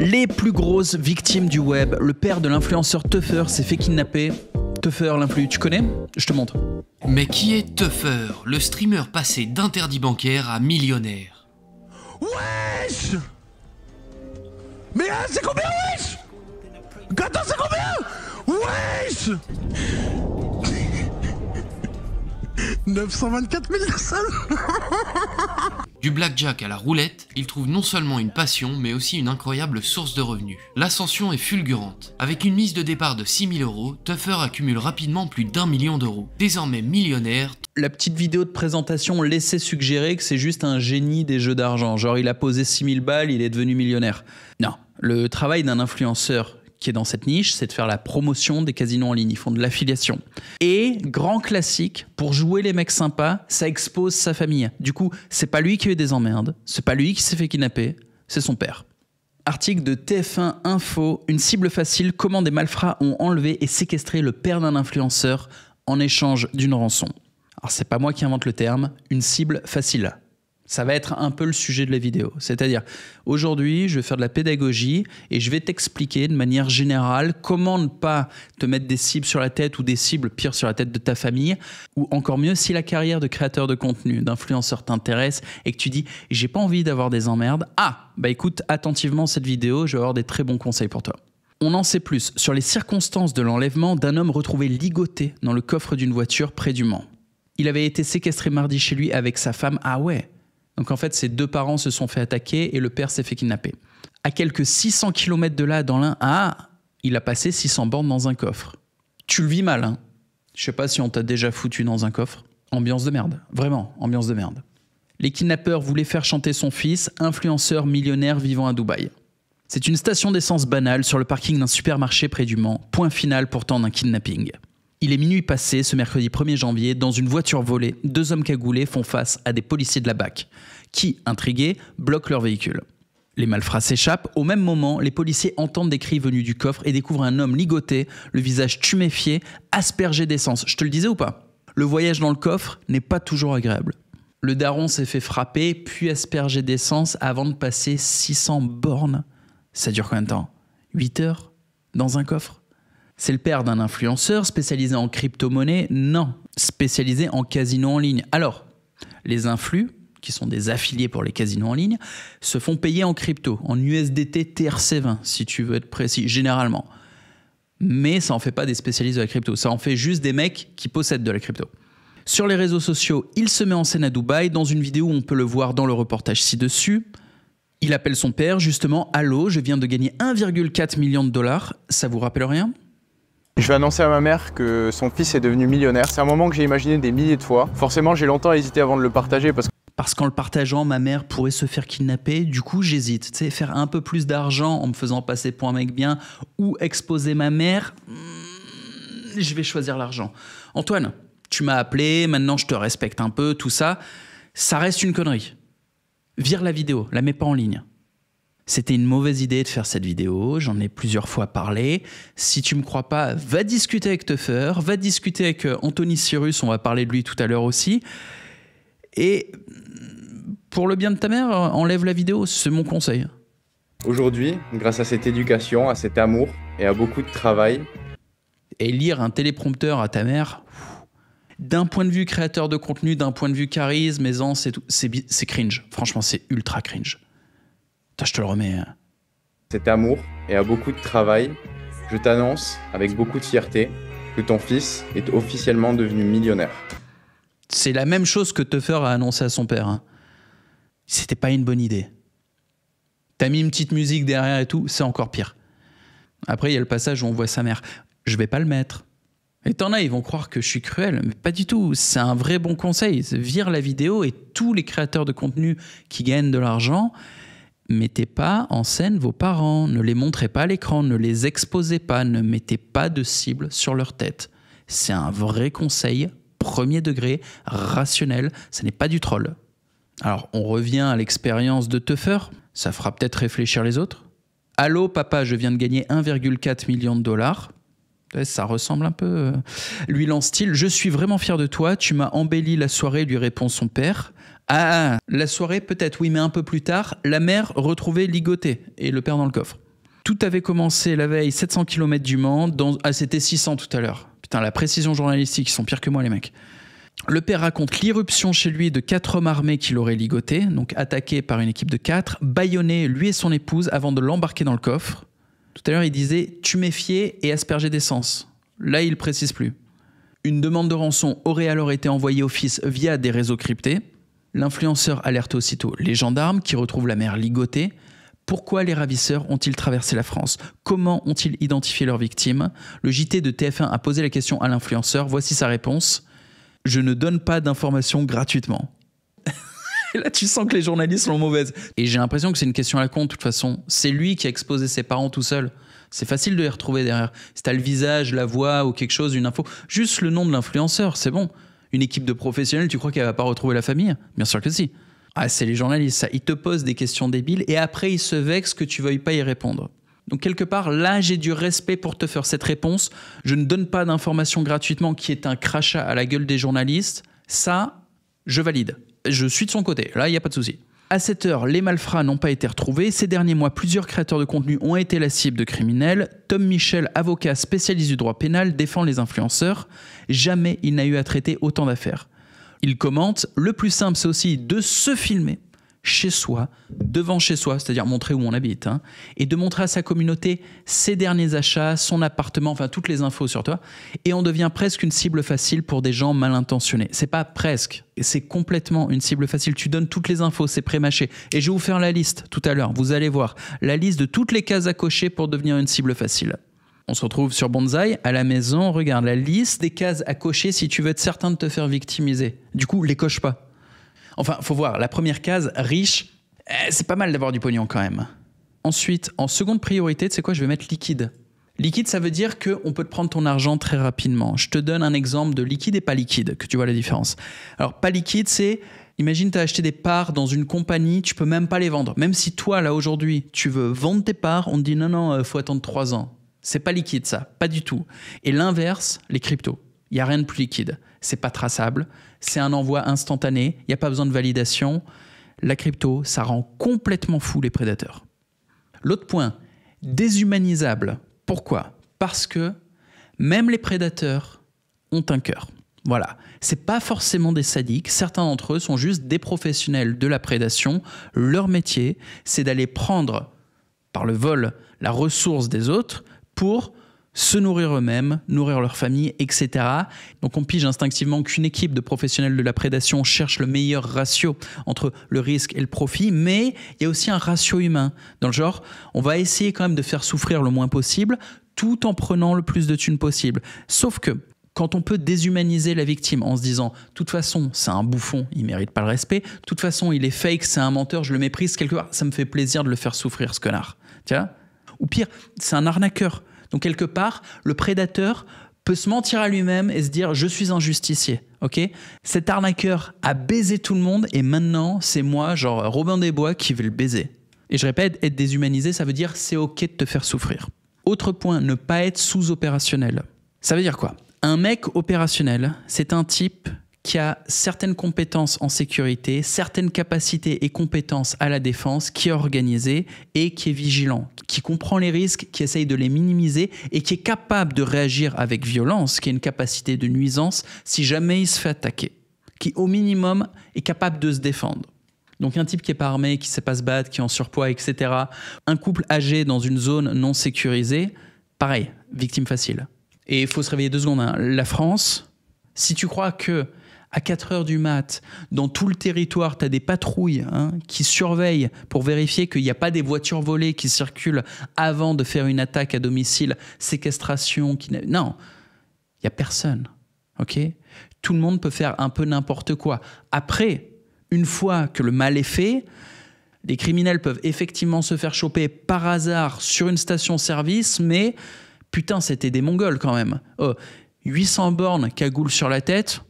Les plus grosses victimes du web, le père de l'influenceur Tuffer s'est fait kidnapper. Tuffer, l'influ, tu connais? Je te montre. Mais qui est Tuffer, le streamer passé d'interdit bancaire à millionnaire? Wesh! Mais c'est combien, wesh? Attends, c'est combien? Wesh! 924 000 personnes. Du blackjack à la roulette, il trouve non seulement une passion, mais aussi une incroyable source de revenus. L'ascension est fulgurante. Avec une mise de départ de 6 000 €, Tuffer accumule rapidement plus d'1 million d'euros. Désormais millionnaire, La petite vidéo de présentation laissait suggérer que c'est juste un génie des jeux d'argent. Genre, il a posé 6000 balles, il est devenu millionnaire. Non, le travail d'un influenceur qui est dans cette niche, c'est de faire la promotion des casinos en ligne. Ils font de l'affiliation. Et, grand classique, pour jouer les mecs sympas, ça expose sa famille. Du coup, c'est pas lui qui a eu des emmerdes, c'est pas lui qui s'est fait kidnapper, c'est son père. Article de TF1 Info, une cible facile, comment des malfrats ont enlevé et séquestré le père d'un influenceur en échange d'une rançon. Alors, c'est pas moi qui invente le terme, une cible facile. Ça va être un peu le sujet de la vidéo. C'est-à-dire, aujourd'hui, je vais faire de la pédagogie et je vais t'expliquer de manière générale comment ne pas te mettre des cibles sur la tête ou des cibles, pire, sur la tête de ta famille. Ou encore mieux, si la carrière de créateur de contenu, d'influenceur t'intéresse et que tu dis « j'ai pas envie d'avoir des emmerdes », ah, bah écoute attentivement cette vidéo, je vais avoir des très bons conseils pour toi. On en sait plus sur les circonstances de l'enlèvement d'un homme retrouvé ligoté dans le coffre d'une voiture près du Mans. Il avait été séquestré mardi chez lui avec sa femme. Ah ouais. Donc en fait, ses deux parents se sont fait attaquer et le père s'est fait kidnapper. À quelques 600 km de là, dans l'Ain, il a passé 600 bornes dans un coffre. Tu le vis mal, hein. Je sais pas si on t'a déjà foutu dans un coffre. Ambiance de merde. Vraiment, ambiance de merde. Les kidnappeurs voulaient faire chanter son fils, influenceur millionnaire vivant à Dubaï. C'est une station d'essence banale sur le parking d'un supermarché près du Mans. Point final pourtant d'un kidnapping. Il est minuit passé, ce mercredi 1er janvier, dans une voiture volée, deux hommes cagoulés font face à des policiers de la BAC, qui, intrigués, bloquent leur véhicule. Les malfrats s'échappent. Au même moment, les policiers entendent des cris venus du coffre et découvrent un homme ligoté, le visage tuméfié, aspergé d'essence. Je te le disais ou pas? Le voyage dans le coffre n'est pas toujours agréable. Le daron s'est fait frapper, puis asperger d'essence avant de passer 600 bornes. Ça dure combien de temps? 8 heures? Dans un coffre? C'est le père d'un influenceur spécialisé en crypto-monnaie? Non, spécialisé en casino en ligne. Alors, les influx, qui sont des affiliés pour les casinos en ligne, se font payer en crypto, en USDT TRC20, si tu veux être précis, généralement. Mais ça en fait pas des spécialistes de la crypto, ça en fait juste des mecs qui possèdent de la crypto. Sur les réseaux sociaux, il se met en scène à Dubaï. Dans une vidéo où on peut le voir dans le reportage ci-dessus, il appelle son père, justement, « Allô, je viens de gagner 1,4 million de $. Ça vous rappelle rien ?» Je vais annoncer à ma mère que son fils est devenu millionnaire. C'est un moment que j'ai imaginé des milliers de fois. Forcément, j'ai longtemps hésité avant de le partager parce qu'en le partageant, ma mère pourrait se faire kidnapper. Du coup, j'hésite. Tu sais, faire un peu plus d'argent en me faisant passer pour un mec bien ou exposer ma mère, je vais choisir l'argent. Antoine, tu m'as appelé, maintenant je te respecte un peu, tout ça. Ça reste une connerie. Vire la vidéo, la mets pas en ligne. C'était une mauvaise idée de faire cette vidéo, j'en ai plusieurs fois parlé. Si tu me crois pas, va discuter avec Tuffer, va discuter avec Anthony Cyrus, on va parler de lui tout à l'heure aussi. Et pour le bien de ta mère, enlève la vidéo, c'est mon conseil. Aujourd'hui, grâce à cette éducation, à cet amour et à beaucoup de travail. Et lire un téléprompteur à ta mère, d'un point de vue créateur de contenu, d'un point de vue charisme, aisance et tout, c'est cringe. Franchement, c'est ultra cringe. Je te le remets. Cet amour et à beaucoup de travail, je t'annonce avec beaucoup de fierté que ton fils est officiellement devenu millionnaire. C'est la même chose que Tuffer a annoncé à son père. Hein. C'était pas une bonne idée. T'as mis une petite musique derrière et tout, c'est encore pire. Après, il y a le passage où on voit sa mère. Je vais pas le mettre. Et t'en as, ils vont croire que je suis cruel, mais pas du tout. C'est un vrai bon conseil. Vire la vidéo et tous les créateurs de contenu qui gagnent de l'argent, mettez pas en scène vos parents, ne les montrez pas à l'écran, ne les exposez pas, ne mettez pas de cible sur leur tête. C'est un vrai conseil, premier degré, rationnel, ce n'est pas du troll. Alors, on revient à l'expérience de Tuffer, ça fera peut-être réfléchir les autres. Allô, papa, je viens de gagner 1,4 million de $. Ça ressemble un peu. Lui lance-t-il, je suis vraiment fier de toi, tu m'as embelli la soirée, lui répond son père. Ah, la soirée peut-être, oui, mais un peu plus tard, la mère retrouvée ligotée et le père dans le coffre. Tout avait commencé la veille, 700 km du Mans, c'était 600 tout à l'heure. Putain, la précision journalistique, ils sont pires que moi les mecs. Le père raconte l'irruption chez lui de 4 hommes armés qui l'auraient ligoté, donc attaqué par une équipe de 4, bâillonné lui et son épouse avant de l'embarquer dans le coffre. Tout à l'heure, il disait « tuméfier et asperger d'essence ». Là, il ne précise plus. Une demande de rançon aurait alors été envoyée au fils via des réseaux cryptés. L'influenceur alerte aussitôt les gendarmes qui retrouvent la mère ligotée. Pourquoi les ravisseurs ont-ils traversé la France? Comment ont-ils identifié leurs victimes? Le JT de TF1 a posé la question à l'influenceur. Voici sa réponse. « Je ne donne pas d'informations gratuitement. » Et là, tu sens que les journalistes sont mauvaises. Et j'ai l'impression que c'est une question à la con, de toute façon. C'est lui qui a exposé ses parents tout seul. C'est facile de les retrouver derrière. Si t'as le visage, la voix ou quelque chose, une info, juste le nom de l'influenceur, c'est bon. Une équipe de professionnels, tu crois qu'elle va pas retrouver la famille? Bien sûr que si. Ah, c'est les journalistes, ça. Ils te posent des questions débiles et après, ils se vexent que tu veuilles pas y répondre. Donc, quelque part, là, j'ai du respect pour te faire cette réponse. Je ne donne pas d'informations gratuitement, qui est un crachat à la gueule des journalistes. Ça, je valide. Je suis de son côté. Là, il n'y a pas de souci. À cette heure, les malfrats n'ont pas été retrouvés. Ces derniers mois, plusieurs créateurs de contenu ont été la cible de criminels. Tom Michel, avocat spécialiste du droit pénal, défend les influenceurs. Jamais il n'a eu à traiter autant d'affaires. Il commente « Le plus simple, c'est aussi de se filmer chez soi, devant chez soi, c'est-à-dire montrer où on habite, hein, et de montrer à sa communauté ses derniers achats, son appartement, enfin toutes les infos sur toi, et on devient presque une cible facile pour des gens mal intentionnés. C'est pas presque, c'est complètement une cible facile. Tu donnes toutes les infos, c'est pré-mâché. Et je vais vous faire la liste tout à l'heure, vous allez voir, la liste de toutes les cases à cocher pour devenir une cible facile. On se retrouve sur Bonsaï, à la maison, regarde la liste des cases à cocher si tu veux être certain de te faire victimiser. Du coup, les coche pas. Enfin, faut voir, la première case, riche, c'est pas mal d'avoir du pognon quand même. Ensuite, en seconde priorité, tu sais quoi, je vais mettre liquide. Liquide, ça veut dire qu'on peut te prendre ton argent très rapidement. Je te donne un exemple de liquide et pas liquide, que tu vois la différence. Alors, pas liquide, c'est, imagine tu as acheté des parts dans une compagnie, tu peux même pas les vendre. Même si toi, là, aujourd'hui, tu veux vendre tes parts, on te dit non, faut attendre 3 ans. C'est pas liquide, ça, pas du tout. Et l'inverse, les cryptos. Il n'y a rien de plus liquide. C'est pas traçable, c'est un envoi instantané, il n'y a pas besoin de validation. La crypto, ça rend complètement fou les prédateurs. L'autre point, déshumanisable. Pourquoi? Parce que même les prédateurs ont un cœur. Voilà, c'est pas forcément des sadiques, certains d'entre eux sont juste des professionnels de la prédation. Leur métier, c'est d'aller prendre par le vol la ressource des autres pour se nourrir eux-mêmes, nourrir leur famille, etc. Donc on pige instinctivement qu'une équipe de professionnels de la prédation cherche le meilleur ratio entre le risque et le profit, mais il y a aussi un ratio humain. Dans le genre, on va essayer quand même de faire souffrir le moins possible, tout en prenant le plus de thunes possible. Sauf que, quand on peut déshumaniser la victime en se disant « de toute façon, c'est un bouffon, il ne mérite pas le respect, de toute façon, il est fake, c'est un menteur, je le méprise quelque part, ça me fait plaisir de le faire souffrir, ce connard. » Tu vois ? Ou pire, c'est un arnaqueur. Donc quelque part, le prédateur peut se mentir à lui-même et se dire « je suis un justicier ». Okay ? Cet arnaqueur a baisé tout le monde et maintenant, c'est moi, genre Robin des Bois, qui vais le baiser. Et je répète, être déshumanisé, ça veut dire c'est ok de te faire souffrir. Autre point, ne pas être sous-opérationnel. Ça veut dire quoi ? Un mec opérationnel, c'est un type qui a certaines compétences en sécurité, certaines capacités et compétences à la défense, qui est organisé et qui est vigilant, qui comprend les risques, qui essaye de les minimiser et qui est capable de réagir avec violence, qui a une capacité de nuisance si jamais il se fait attaquer, qui au minimum est capable de se défendre. Donc un type qui n'est pas armé, qui ne sait pas se battre, qui est en surpoids, etc. Un couple âgé dans une zone non sécurisée, pareil, victime facile. Et il faut se réveiller 2 secondes. Hein. La France, si tu crois que à 4 heures du mat, dans tout le territoire, tu as des patrouilles qui surveillent pour vérifier qu'il n'y a pas des voitures volées qui circulent avant de faire une attaque à domicile, séquestration. Non, il n'y a personne. Okay ? Tout le monde peut faire un peu n'importe quoi. Après, une fois que le mal est fait, les criminels peuvent effectivement se faire choper par hasard sur une station-service, mais putain, c'était des Mongols quand même. 800 bornes cagoule sur la tête,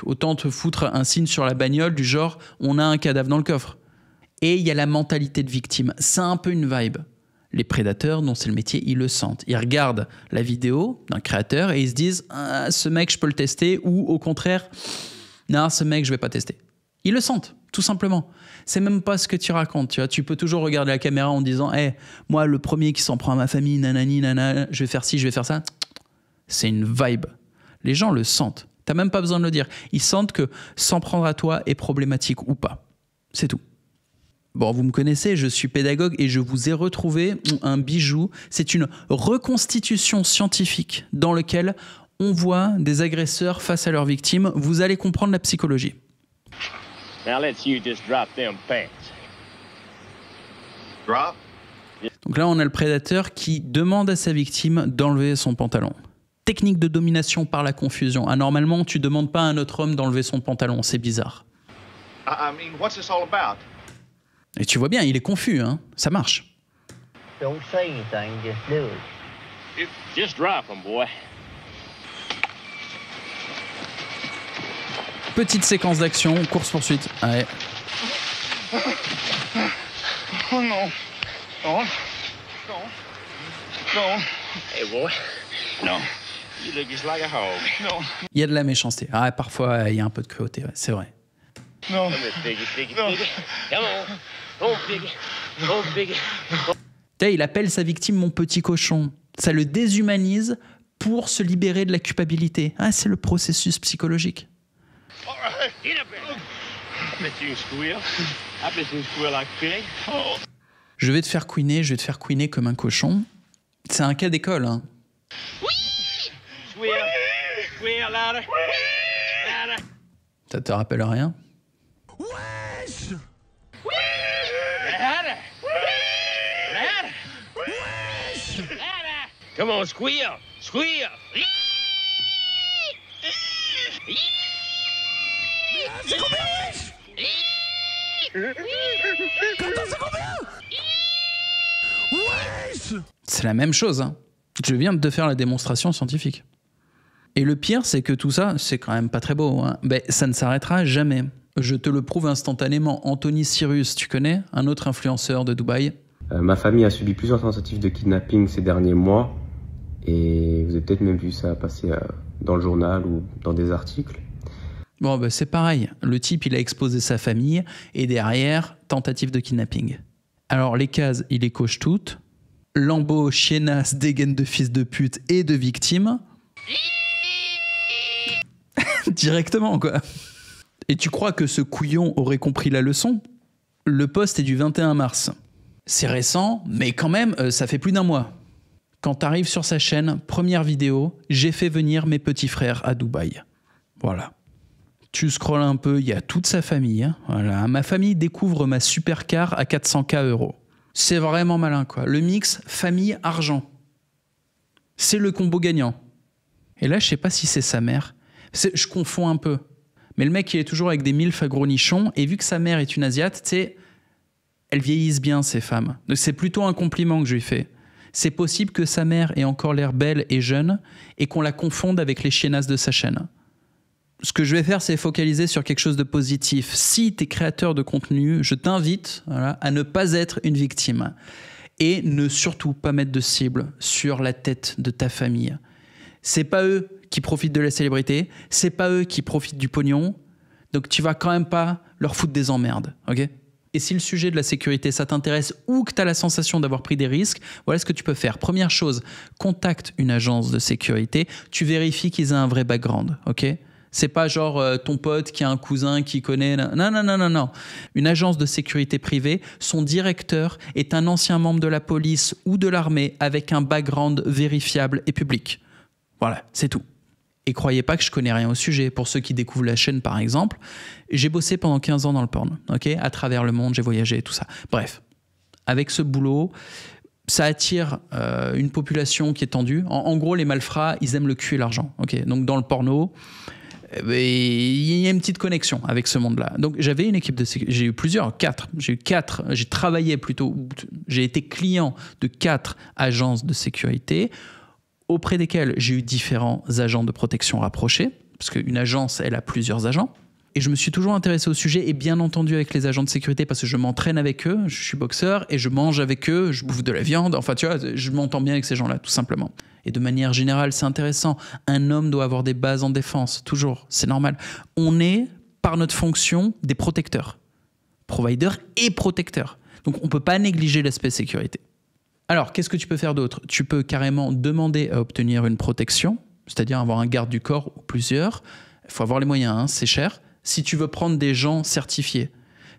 autant te foutre un signe sur la bagnole du genre « on a un cadavre dans le coffre ». Et il y a la mentalité de victime. C'est un peu une vibe. Les prédateurs, dont c'est le métier, ils le sentent. Ils regardent la vidéo d'un créateur et ils se disent « ce mec, je peux le tester » ou au contraire « non, ce mec, je vais pas tester ». Ils le sentent. tout simplement. C'est même pas ce que tu racontes, tu vois. Tu peux toujours regarder la caméra en disant hey, moi, le premier qui s'en prend à ma famille, nanani, nanana, je vais faire ci, je vais faire ça. C'est une vibe. Les gens le sentent. T'as même pas besoin de le dire. Ils sentent que s'en prendre à toi est problématique ou pas. C'est tout. Bon, vous me connaissez, je suis pédagogue et je vous ai retrouvé un bijou. C'est une reconstitution scientifique dans laquelle on voit des agresseurs face à leurs victimes. Vous allez comprendre la psychologie. Now let's you just drop them pants. Drop. Donc là, on a le prédateur qui demande à sa victime d'enlever son pantalon. Technique de domination par la confusion. Ah, normalement, tu demandes pas à un autre homme d'enlever son pantalon, c'est bizarre. I mean, what's this all about? Et tu vois bien, il est confus, hein. Ça marche. Don't say anything, just do it. Just drop them, boy. Petite séquence d'action, course-poursuite. Ouais. Oh no. Don't. Don't. Hey, boy. No. You look just like a hog. No. Il y a de la méchanceté. Ah, parfois, il y a un peu de cruauté, ouais, c'est vrai. No. Come here, piggy, piggy, piggy. Come on. Come on, piggy. Come on, piggy. Là, il appelle sa victime mon petit cochon. Ça le déshumanise pour se libérer de la culpabilité. Ah, c'est le processus psychologique. All right. Get up there. I bet you can squeal. I bet you can squeal like a pig. Je vais te faire couiner comme un cochon. C'est un cas d'école, hein. Squeal. Squeal louder. Louder. Ça te rappelle rien? Wesh! Louder. Louder. Wesh! Louder. Come on, squeal. Squeal. C'est combien, wesh? Attends, c'est combien? Wesh! C'est la même chose, hein. Je viens de te faire la démonstration scientifique. Et le pire, c'est que tout ça, c'est quand même pas très beau, hein. Ben, ça ne s'arrêtera jamais. Je te le prouve instantanément. Anthony Cyrus, tu connais? Un autre influenceur de Dubaï. Ma famille a subi plusieurs tentatives de kidnapping ces derniers mois. Et vous avez peut-être même vu ça passer dans le journal ou dans des articles. Bon, ben, c'est pareil. Le type, il a exposé sa famille et derrière, tentative de kidnapping. Alors, les cases, il les coche toutes. Lambeau, chiennasse, dégaine de fils de pute et de victime. Directement, quoi. Et tu crois que ce couillon aurait compris la leçon? Le post est du 21 mars. C'est récent, mais quand même, ça fait plus d'un mois. Quand t'arrives sur sa chaîne, première vidéo, j'ai fait venir mes petits frères à Dubaï. Voilà. Tu scrolles un peu, il y a toute sa famille. Hein. Voilà. Ma famille découvre ma supercar à 400K €. C'est vraiment malin, quoi. Le mix famille-argent. C'est le combo gagnant. Et là, je sais pas si c'est sa mère. Je confonds un peu. Mais le mec, il est toujours avec des milfs à gros nichons. Et vu que sa mère est une asiate, tu sais, elles vieillissent bien, ces femmes. Donc c'est plutôt un compliment que je lui fais. C'est possible que sa mère ait encore l'air belle et jeune et qu'on la confonde avec les chiennasses de sa chaîne. Ce que je vais faire, c'est focaliser sur quelque chose de positif. Si tu es créateur de contenu, je t'invite à ne pas être une victime et ne surtout pas mettre de cible sur la tête de ta famille. C'est pas eux qui profitent de la célébrité, c'est pas eux qui profitent du pognon, donc tu vas quand même pas leur foutre des emmerdes, ok ? Et si le sujet de la sécurité, ça t'intéresse ou que tu as la sensation d'avoir pris des risques, voilà ce que tu peux faire. Première chose, contacte une agence de sécurité, tu vérifies qu'ils aient un vrai background, ok ? C'est pas genre ton pote qui a un cousin qui connaît... Non. Une agence de sécurité privée, son directeur est un ancien membre de la police ou de l'armée avec un background vérifiable et public. Voilà, c'est tout. Et croyez pas que je connais rien au sujet. Pour ceux qui découvrent la chaîne, par exemple, j'ai bossé pendant 15 ans dans le porn, ok ? À travers le monde, j'ai voyagé et tout ça. Bref, avec ce boulot, ça attire une population qui est tendue. En gros, les malfrats, ils aiment le cul et l'argent, ok ? Donc dans le porno... il y a une petite connexion avec ce monde-là. Donc j'avais une équipe de sécurité, j'ai été client de 4 agences de sécurité auprès desquelles j'ai eu différents agents de protection rapprochés, parce qu'une agence, elle a plusieurs agents. Et je me suis toujours intéressé au sujet, et bien entendu avec les agents de sécurité, parce que je m'entraîne avec eux, je suis boxeur, et je mange avec eux, je bouffe de la viande, enfin tu vois, je m'entends bien avec ces gens-là, tout simplement. Et de manière générale, c'est intéressant. Un homme doit avoir des bases en défense, toujours, c'est normal. On est, par notre fonction, des protecteurs. provider et protecteur. Donc on ne peut pas négliger l'aspect sécurité. Alors, qu'est-ce que tu peux faire d'autre? Tu peux carrément demander à obtenir une protection, c'est-à-dire avoir un garde du corps ou plusieurs. Il faut avoir les moyens, hein, c'est cher. Si tu veux prendre des gens certifiés,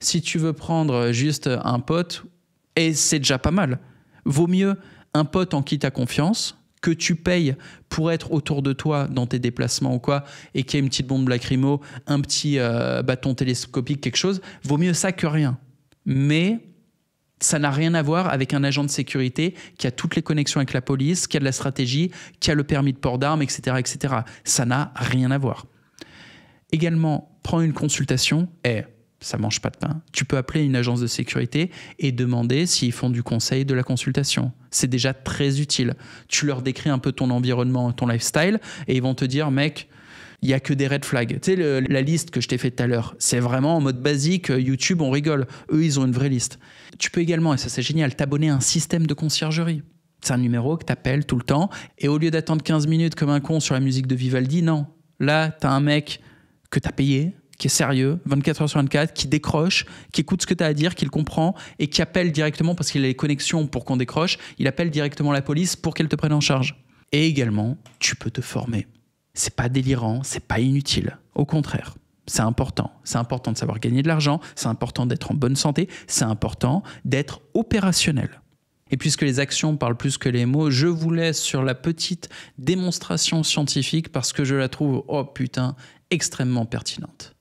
si tu veux prendre juste un pote, et c'est déjà pas mal. Vaut mieux un pote en qui tu as confiance, que tu payes pour être autour de toi dans tes déplacements ou quoi, et qu'il y ait une petite bombe lacrymo, un petit bâton télescopique, quelque chose. Vaut mieux ça que rien. Mais ça n'a rien à voir avec un agent de sécurité qui a toutes les connexions avec la police, qui a de la stratégie, qui a le permis de port d'armes, etc., etc. Ça n'a rien à voir. Également, prends une consultation et ça mange pas de pain. Tu peux appeler une agence de sécurité et demander s'ils font du conseil, de la consultation. C'est déjà très utile. Tu leur décris un peu ton environnement, ton lifestyle et ils vont te dire, mec, il n'y a que des red flags. Tu sais, la liste que je t'ai faite tout à l'heure, c'est vraiment en mode basique, YouTube, on rigole. Eux, ils ont une vraie liste. Tu peux également, et ça c'est génial, t'abonner à un système de conciergerie. C'est un numéro que tu appelles tout le temps. Et au lieu d'attendre 15 minutes comme un con sur la musique de Vivaldi, non. Là, tu as un mec que tu as payé, qui est sérieux, 24 heures sur 24, qui décroche, qui écoute ce que tu as à dire, qui le comprend et qui appelle directement, parce qu'il a les connexions pour qu'on décroche, il appelle directement la police pour qu'elle te prenne en charge. Et également, tu peux te former. C'est pas délirant, c'est pas inutile. Au contraire, c'est important. C'est important de savoir gagner de l'argent, c'est important d'être en bonne santé, c'est important d'être opérationnel. Et puisque les actions parlent plus que les mots, je vous laisse sur la petite démonstration scientifique parce que je la trouve, oh putain, extrêmement pertinente.